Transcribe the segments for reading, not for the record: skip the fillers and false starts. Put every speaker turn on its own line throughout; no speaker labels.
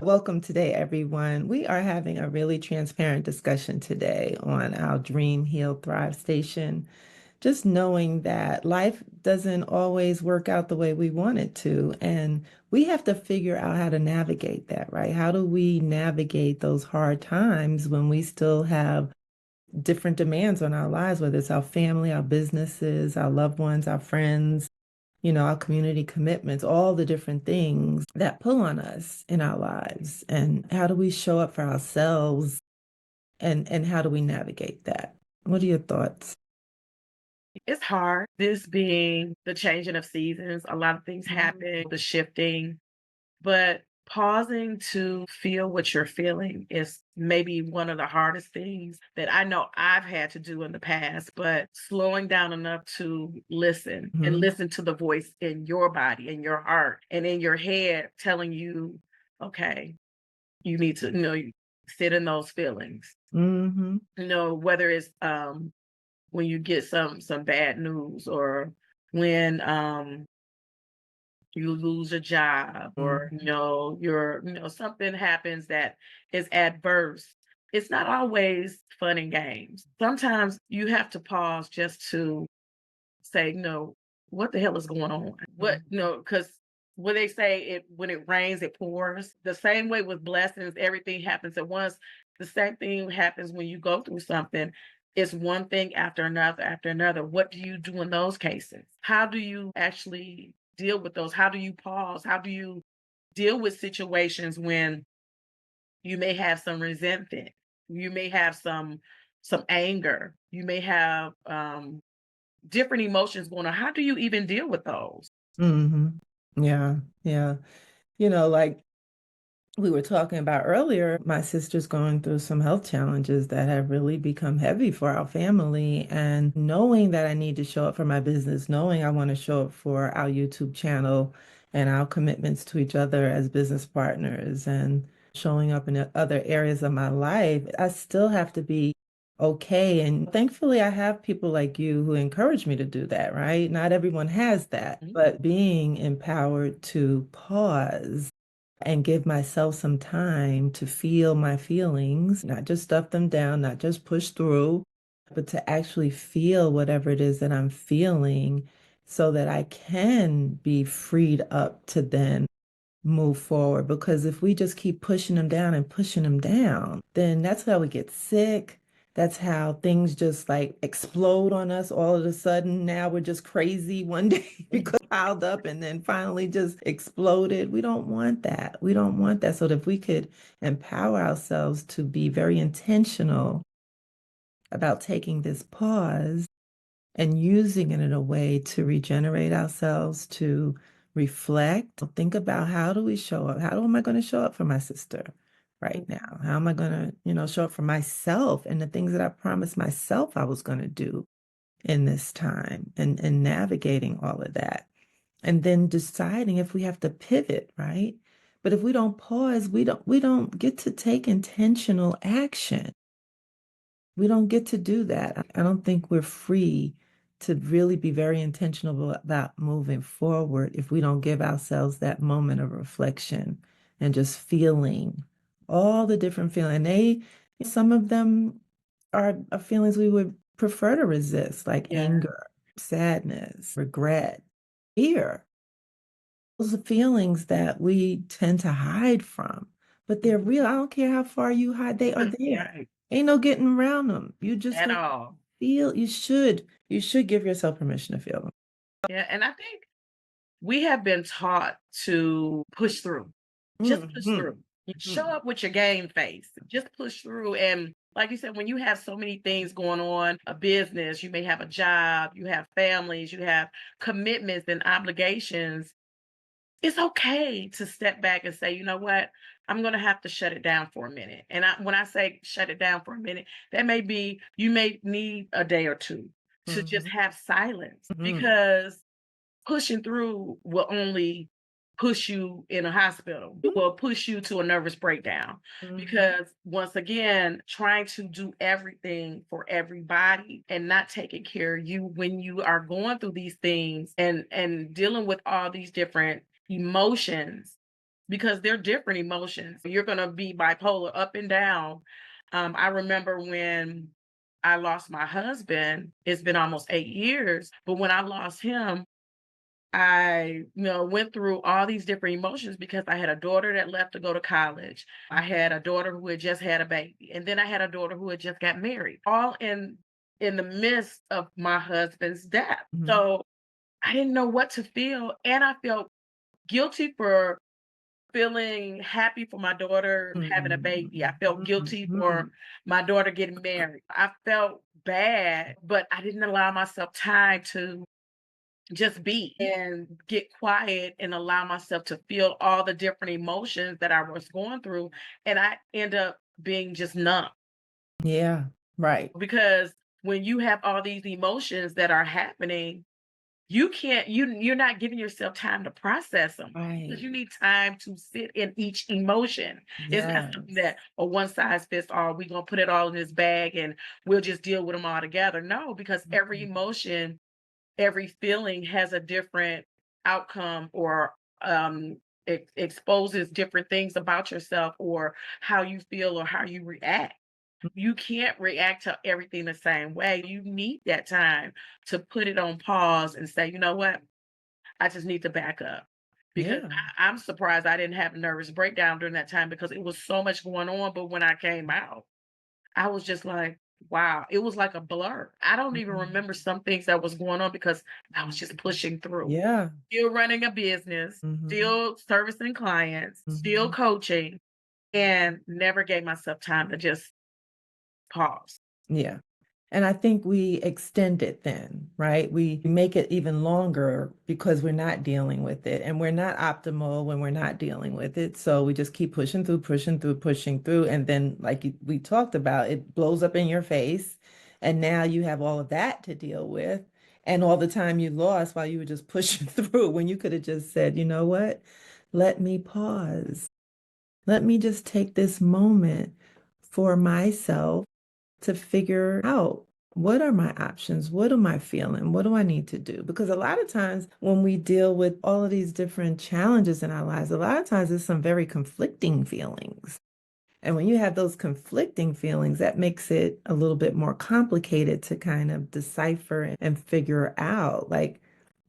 Welcome today, everyone. We are having a really transparent discussion today on our Dream Heal Thrive station. Just knowing that life doesn't always work out the way we want it to. And we have to figure out how to navigate that, right? How do we navigate those hard times when we still have different demands on our lives, whether it's our family, our businesses, our loved ones, our friends, our community commitments, all the different things that pull on us in our lives. And how do we show up for ourselves and how do we navigate that? What are your thoughts?
It's hard. This being the changing of seasons, a lot of things happen, the shifting, but pausing to feel what you're feeling is maybe one of the hardest things that I know I've had to do in the past, but slowing down enough to listen and
Mhm.
listen to the voice in your body, in your heart, and in your head telling you, okay, you need to, sit in those feelings.
Mhm.
Whether it's when you get some bad news or when you lose a job or
Mhm.
something happens that is adverse. It's not always fun and games. Sometimes you have to pause just to say, no, what the hell is going on? What because when they say it when it rains it pours, the same way with blessings, everything happens at once. The same thing happens when you go through something. It's one thing after another after another. What do you do in those cases? How do you actually deal with those? How do you pause? How do you deal with situations when you may have some resentment? You may have some anger. You may have different emotions going on. How do you even deal with those?
Mhm. Yeah, yeah. Like we were talking about earlier, my sister's going through some health challenges that have really become heavy for our family. And knowing that I need to show up for my business, knowing I want to show up for our YouTube channel and our commitments to each other as business partners and showing up in other areas of my life, I still have to be okay. And thankfully, I have people like you who encourage me to do that, right? Not everyone has that,
Mhm.
but being empowered to pause and give myself some time to feel my feelings, not just stuff them down, not just push through, but to actually feel whatever it is that I'm feeling so that I can be freed up to then move forward. Because if we just keep pushing them down and pushing them down, then that's how we get sick. That's how things just like explode on us all of a sudden. Now we're just crazy one day because piled up and then finally just exploded. We don't want that. We don't want that. So that if we could empower ourselves to be very intentional about taking this pause and using it in a way to regenerate ourselves, to reflect, think about how do we show up? How am I going to show up for my sister right now? How am I going to, show up for myself and the things that I promised myself I was going to do in this time and navigating all of that. And then deciding if we have to pivot, right? But if we don't pause, we don't get to take intentional action. We don't get to do that. I don't think we're free to really be very intentional about moving forward if we don't give ourselves that moment of reflection and just feeling all the different feelings. Some of them are feelings we would prefer to resist, like
Yeah.
anger, sadness, regret, fear. Those are feelings that we tend to hide from, but they're real. I don't care how far you hide, they are there.
Right.
Ain't no getting around them. You just
At
have to
all.
feel, you should give yourself permission to feel them.
Yeah. And I think we have been taught to push through, just push
Mhm.
through. You show
Mhm.
up with your game face, just push through. And like you said, when you have so many things going on, a business, you may have a job, you have families, you have commitments and obligations. It's okay to step back and say, you know what? I'm going to have to shut it down for a minute. And when I say shut it down for a minute, that may be you may need a day or two to just
Mhm.
have silence
Mhm.
because pushing through will only push you in a hospital. It will push you to a nervous breakdown
Mhm.
because once again, trying to do everything for everybody and not taking care of you when you are going through these things and dealing with all these different emotions, because they're different emotions. You're going to be bipolar up and down. I remember when I lost my husband, it's been almost 8 years, but when I lost him, I, went through all these different emotions because I had a daughter that left to go to college. I had a daughter who had just had a baby, and then I had a daughter who had just got married, all in the midst of my husband's death.
Mhm.
So I didn't know what to feel, and I felt guilty for feeling happy for my daughter having a baby. I
Mhm.
felt guilty for
Mhm.
my daughter getting married. I felt bad, but I didn't allow myself time to just be and get quiet and allow myself to feel all the different emotions that I was going through. And I end up being just numb
Yeah, right,
because when you have all these emotions that are happening, you can't you're not giving yourself time to process them because
right.
you need time to sit in each emotion. It's not something
Yes.
that a one size fits all. We're gonna put it all in this bag and we'll just deal with them all together. No, because every
Mhm.
emotion, every feeling has a different outcome or exposes different things about yourself or how you feel or how you react. You can't react to everything the same way. You need that time to put it on pause and say, you know what? I just need to back up. Because
Yeah.
I'm surprised I didn't have a nervous breakdown during that time because it was so much going on. But when I came out, I was just like, wow, it was like a blur. I don't even
Mhm.
remember some things that was going on because I was just pushing through.
Yeah.
Still running a business,
Mhm.
still servicing clients, still
Mhm.
coaching, and never gave myself time to just pause.
Yeah. And I think we extend it then, right? We make it even longer because we're not dealing with it and we're not optimal when we're not dealing with it. So we just keep pushing through, pushing through, pushing through. And then, like we talked about, it blows up in your face. And now you have all of that to deal with and all the time you lost while you were just pushing through when you could have just said, you know what? Let me pause. Let me just take this moment for myself to figure out what are my options? What am I feeling? What do I need to do? Because a lot of times when we deal with all of these different challenges in our lives, a lot of times there's some very conflicting feelings. And when you have those conflicting feelings, that makes it a little bit more complicated to kind of decipher and figure out. Like,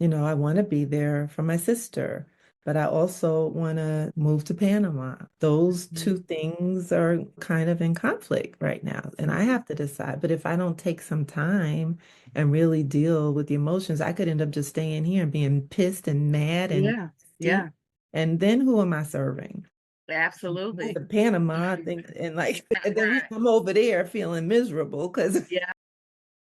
I want to be there for my sister, but I also want to move to Panama. Those
Mhm.
two things are kind of in conflict right now. And I have to decide. But if I don't take some time and really deal with the emotions, I could end up just staying here and being pissed and mad and
Yeah,
nasty.
yeah,
And then who am I serving? Move
absolutely.
to Panama, I think, and like, and then
Right.
I'm over there feeling miserable because it
Yeah.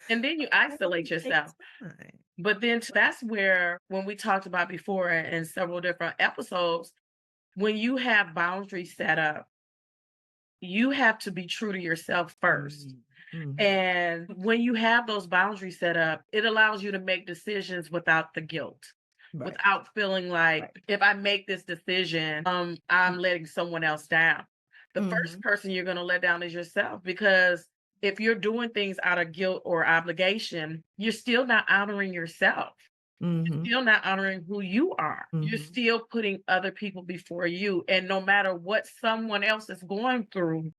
And then you isolate yourself.
takes time.
But then that's where, when we talked about before in several different episodes, when you have boundaries set up, you have to be true to yourself first.
Mhm. Mhm.
And when you have those boundaries set up, it allows you to make decisions without the guilt,
Right,
without feeling like
right.
if I make this decision, I'm letting someone else down. The first
Mhm.
person you're going to let down is yourself because if you're doing things out of guilt or obligation, you're still not honoring yourself.
Mhm.
Still not honoring who you are. You're
Mhm.
still putting other people before you. And no matter what someone else is going through,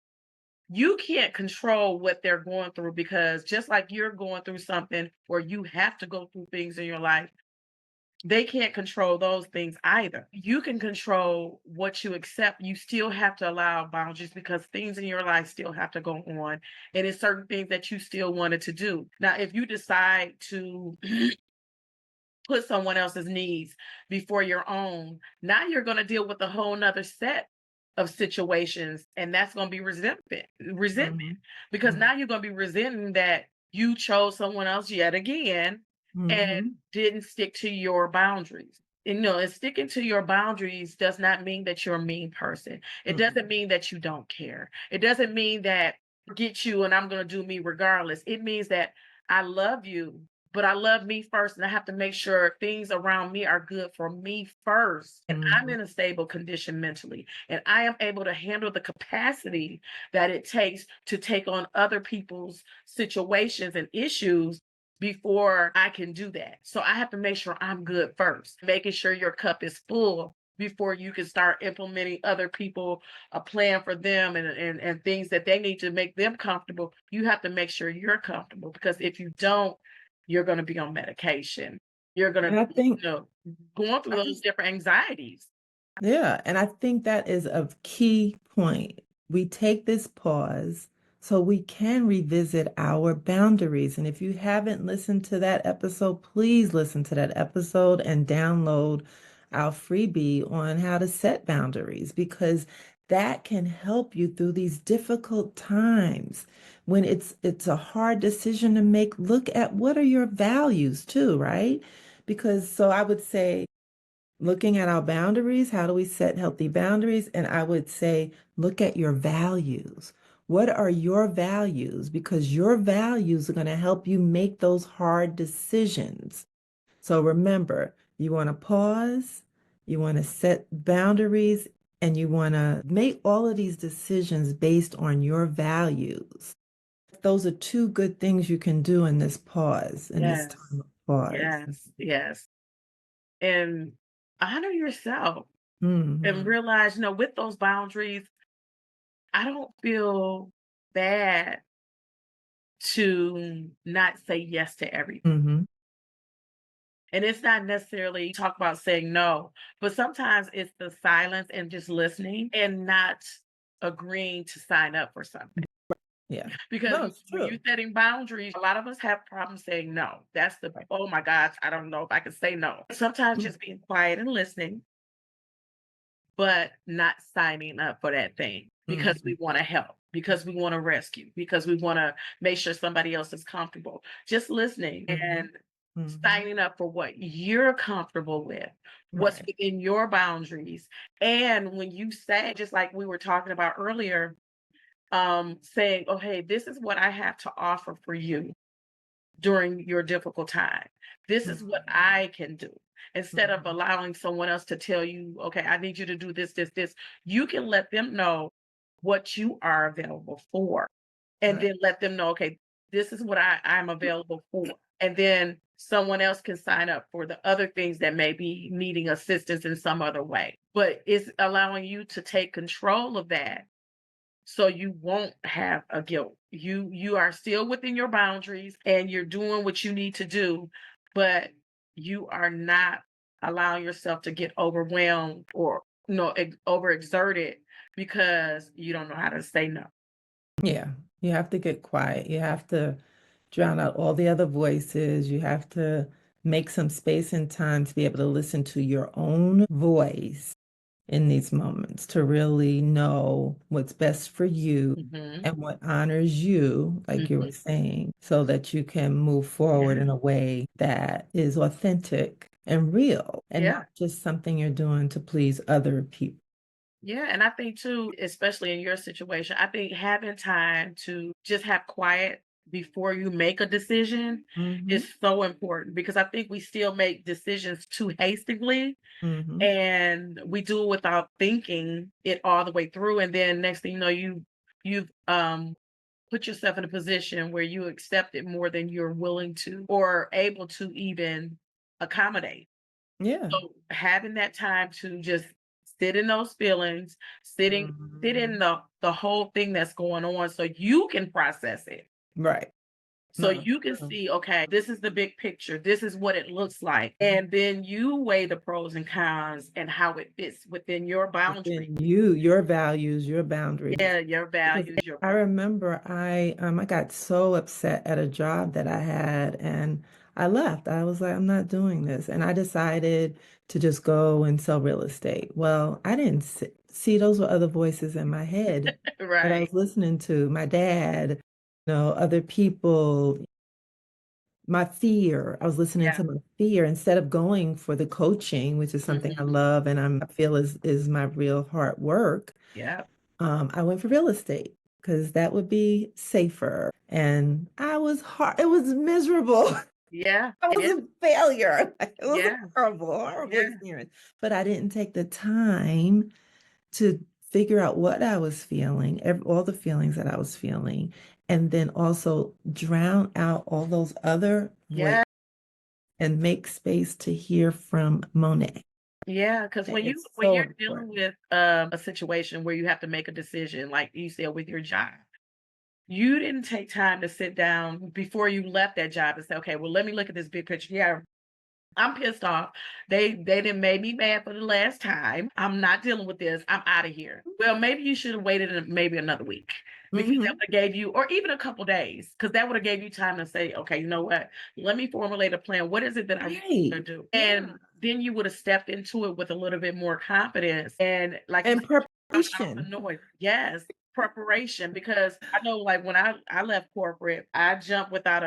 you can't control what they're going through because just like you're going through something or you have to go through things in your life, they can't control those things either. You can control what you accept. You still have to allow boundaries because things in your life still have to go on. And it's certain things that you still wanted to do. Now, if you decide to put someone else's needs before your own, now you're going to deal with a whole nother set of situations. And that's going to be resentment,
Mhm.
because
Mhm.
now you're going to be resenting that you chose someone else yet again and
Mhm.
didn't stick to your boundaries. And sticking to your boundaries does not mean that you're a mean person. It doesn't
Mm-mm.
mean that you don't care. It doesn't mean that forget you and I'm going to do me regardless. It means that I love you, but I love me first, and I have to make sure things around me are good for me first. And I'm
Mhm.
in a stable condition mentally, and I am able to handle the capacity that it takes to take on other people's situations and issues before I can do that. So I have to make sure I'm good first, making sure your cup is full before you can start implementing other people, a plan for them and things that they need to make them comfortable. You have to make sure you're comfortable, because if you don't, you're going to be on medication. You're going to
And I
be,
think
going through
I
those
just
different anxieties.
Yeah, and I think that is a key point. We take this pause so we can revisit our boundaries. And if you haven't listened to that episode, please listen to that episode and download our freebie on how to set boundaries, because that can help you through these difficult times when it's a hard decision to make. Look at what are your values too, right? Because so I would say looking at our boundaries, how do we set healthy boundaries? And I would say, look at your values. What are your values? Because your values are going to help you make those hard decisions. So remember, you want to pause, you want to set boundaries, and you want to make all of these decisions based on your values. Those are two good things you can do in this pause, in this
Yes.
time of pause.
Yes. Yes. And honor yourself and
Hmm.
realize, with those boundaries, I don't feel bad to not say yes to everything.
Hmm.
And it's not necessarily talk about saying no, but sometimes it's the silence and just listening and not agreeing to sign up for something.
Yeah.
Because
No, it's
when you're
true.
setting boundaries, a lot of us have problems saying no. That's the,
Right.
oh my gosh, I don't know if I can say no. Sometimes
Mm.
just being quiet and listening, but not signing up for that thing because we
Mhm.
want to help, because we want to rescue, because we want to make sure somebody else is comfortable. Just listening
Mhm.
and
Mhm.
signing up for what you're comfortable with, what's
Right.
within your boundaries. And when you say, just like we were talking about earlier, saying, oh, hey, this is what I have to offer for you during your difficult time. This is what
Mhm.
I can do. Instead of
Mhm.
allowing someone else to tell you, okay, I need you to do this, this, this, you can let them know what you are available for. And
Right.
then let them know, okay, this is what I'm available for. And then someone else can sign up for the other things that may be needing assistance in some other way. But it's allowing you to take control of that so you won't have a guilt. You are still within your boundaries and you're doing what you need to do, but you are not allowing yourself to get overwhelmed or overexerted because you don't know how to say no.
Yeah. You have to get quiet. You have to drown out all the other voices. You have to make some space and time to be able to listen to your own voice in these moments, to really know what's best for you
Hmm.
and what honors you, like you were
Hmm.
saying, so that you can move
Yeah.
forward in a way that is authentic and real and
Yeah.
not just something you're doing to please other people.
Yeah. And I think too, especially in your situation, I think having time to just have quiet before you make a decision
Hmm.
is so important, because I think we still make decisions too hastily
Hmm.
and we do it without thinking it all the way through. And then next thing you know, you've put yourself in a position where you accept it more than you're willing to or able to even accommodate.
Yeah.
So having that time to just sit in those feelings, sit in
Hmm.
the whole thing that's going on so you can process it.
Right.
So
No,
you can
true.
see, okay, this is the big picture. This is what it looks like. And then you weigh the pros and cons and how it fits within your boundary.
Within you, your values, your boundaries.
Yeah, your
Because
values, your
I remember I got so upset at a job that I had and I left. I was like, I'm not doing this. And I decided to just go and sell real estate. Well, I didn't see those were other voices in my head that I
right.
was listening to, my dad, other people, my fear. I was listening
Yeah.
to my fear instead of going for the coaching, which is something I
Hmm.
love and I feel is my real hard work.
Yeah.
I went for real estate because that would be safer. And it was miserable.
Yeah.
I was
Yeah.
a failure. It was a
Yeah.
horrible, horrible
Yeah.
experience. But I didn't take the time to figure out what I was feeling, all the feelings that I was feeling, and then also drown out all those other voices
Yeah.
and make space to hear from Monet.
Yeah, because
And it's
when
so
you're dealing
important.
with, a situation where you have to make a decision, like you said with your job, you didn't take time to sit down before you left that job and say, "Okay, well, let me look at this big picture. Yeah, I'm pissed off. They didn't made me mad for the last time. I'm not dealing with this. I'm out of here." Well, maybe you should have waited maybe another week because that
Mhm.
would have gave you, or even a couple days, because that would have gave you time to say, okay, you know what? Let me formulate a plan. What is it that I really
Right.
want to do?
Yeah.
And then you would have stepped into it with a little bit more confidence. And like you
And
said, come out the
preparation.
noise. Yes. Preparation, because I know, like when I left corporate, I jumped without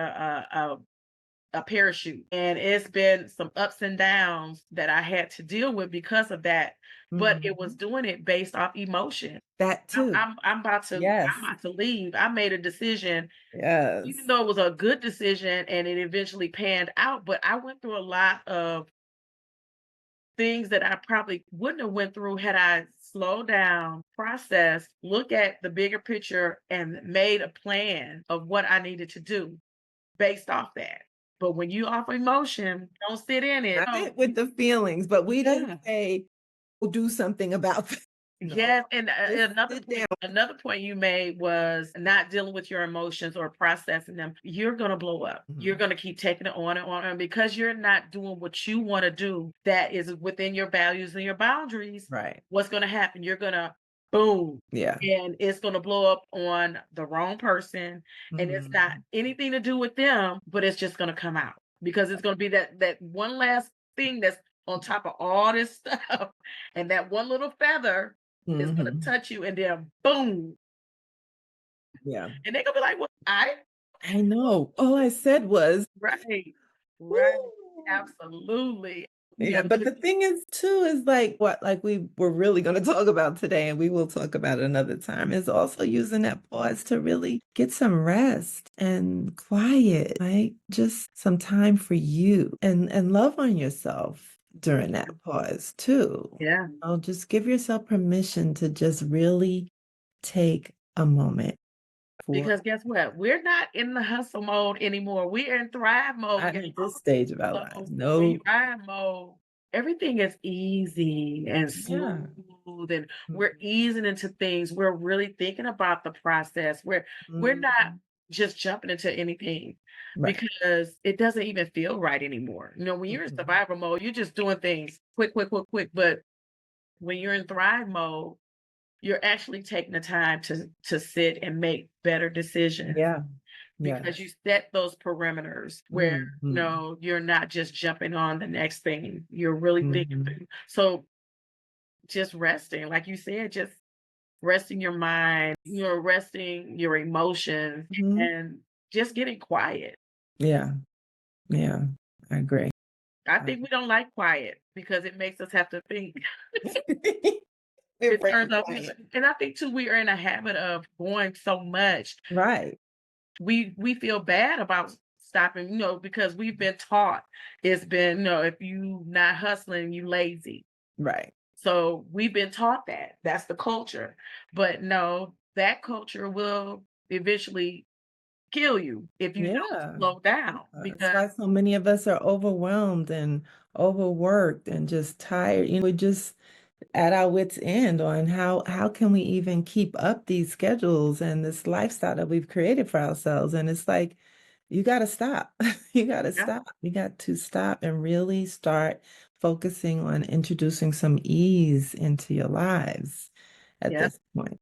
a parachute. And it's been some ups and downs that I had to deal with because of that. But it was
Mhm.
doing it based off emotion.
That too.
I'm
Yes.
about to leave. I made a decision, even
Yes.
though it was a good decision and it eventually panned out. But I went through a lot of things that I probably wouldn't have went through had I slowed down, processed, look at the bigger picture, and made a plan of what I needed to do based off that. But when you off emotion, don't sit in it.
Right with the feelings, but we didn't
Yeah.
say, "We'll do something about that." No.
Yes, and
Just sit down.
another point you made was not dealing with your emotions or processing them. You're gonna blow up. You're
Mhm.
gonna keep taking it on and on, and because you're not doing what you want to do, that is within your values and your boundaries.
Right.
What's gonna happen? You're gonna boom,
Yeah.
and it's gonna blow up on the wrong person, and it's not
Mhm.
anything to do with them, but it's just gonna come out because it's gonna be that one last thing that's on top of all this stuff, and that one little feather is gonna
Mhm.
touch you and then boom,
Yeah.
and they're gonna be like, "Well, I."
I know. All I said was,
Right. Right.
"Woo."
Absolutely.
Yeah,
Yeah,
but the thing is too is like we were really going to talk about today, and we will talk about it another time, is also using that pause to really get some rest and quiet, right? Just some time for you and love on yourself during that pause too.
yeah,
Just give yourself permission to just really take a moment for
because guess what? We're not in the hustle mode anymore. We're in thrive mode,
not
y'all.
at this stage of our lives.
So when you
No.
thrive mode, everything is easy and
Yeah.
smooth, and we're
Mhm.
easing into things. We're really thinking about the process. We're not
Mhm.
just jumping into anything
Right.
because it doesn't even feel right anymore. You know, when you're in
Mhm.
survival mode, you're just doing things quick, quick, quick, quick. But when you're in thrive mode, you're actually taking the time to sit and make better decisions
Yeah.
because
Yes.
you set those perimeters where,
Mhm.
you're not just jumping on the next thing. You're really thinking
Mhm.
through. So just resting, like you said, just resting your mind, resting your emotions,
Mhm.
and just getting quiet.
Yeah. Yeah. I agree.
I
I
think we don't like quiet because it makes us have to think.
We're
It
afraid
turns
of
out,
quiet.
and I think too, we are in a habit of going so much.
Right.
We feel bad about stopping, because we've been taught it's been, if you not hustling, you lazy.
Right.
So we've been taught that. That's the culture. But no, that culture will eventually kill you if you don't
Yeah.
slow down
That's
because
why so many of us are overwhelmed and overworked and just tired. We're just at our wits' end on how can we even keep up these schedules and this lifestyle that we've created for ourselves. And it's like, you got to stop. You got to
yeah,
stop. You got to stop and really start focusing on introducing some ease into your lives at
yeah,
this point.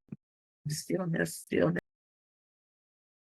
stillness.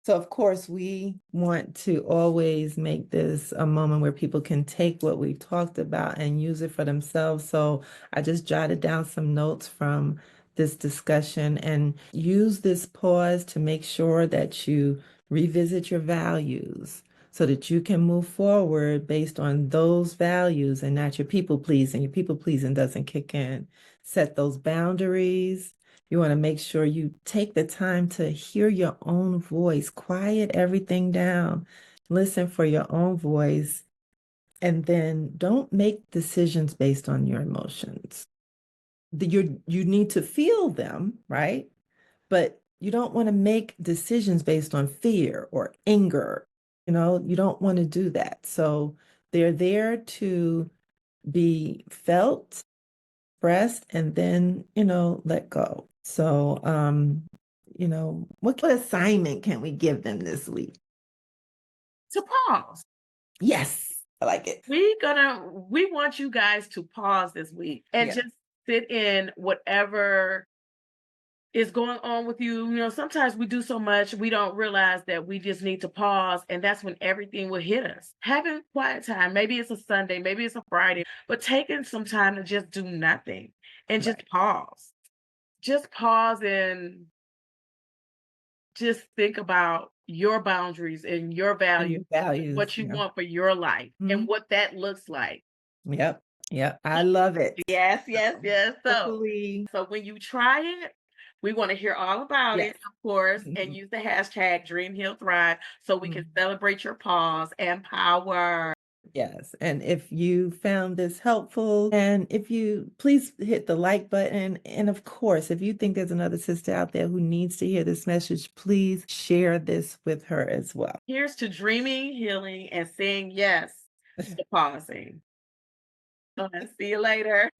So, of course, we want to always make this a moment where people can take what we've talked about and use it for themselves. So, I just jotted down some notes from this discussion and use this pause to make sure that you revisit your values so that you can move forward based on those values and not your people pleasing. Your people pleasing doesn't kick in. Set those boundaries. You want to make sure you take the time to hear your own voice, quiet everything down, listen for your own voice, and then don't make decisions based on your emotions. You need to feel them, right? But you don't want to make decisions based on fear or anger. You don't want to do that. So they're there to be felt expressed and then, let go. So, what assignment can we give them this week?
To pause.
Yes, I like it.
We want you guys to pause this week and
Yeah,
just sit in whatever is going on with you. You know, sometimes we do so much, we don't realize that we just need to pause, and that's when everything will hit us. Having quiet time, maybe it's a Sunday, maybe it's a Friday, but taking some time to just do nothing and just
right.
pause. Just pause and just think about your boundaries and your
And
values
your
and
values,
what you
yeah.
want for your life and
Mhm.
what that looks like.
Yep, yep, I love it.
Yes, yes,
So,
yes.
hopefully
So when you try it, we want to hear all about
yes.
it, of course, and
Mhm,
use the hashtag Dream Heal Thrive so we can
mhm.
celebrate your pause and power.
Yes, and if you found this helpful, and if you please hit the like button, and of course, if you think there's another sister out there who needs to hear this message, please share this with her as well.
Here's to dreaming, healing, and saying yes to pausing. See you later.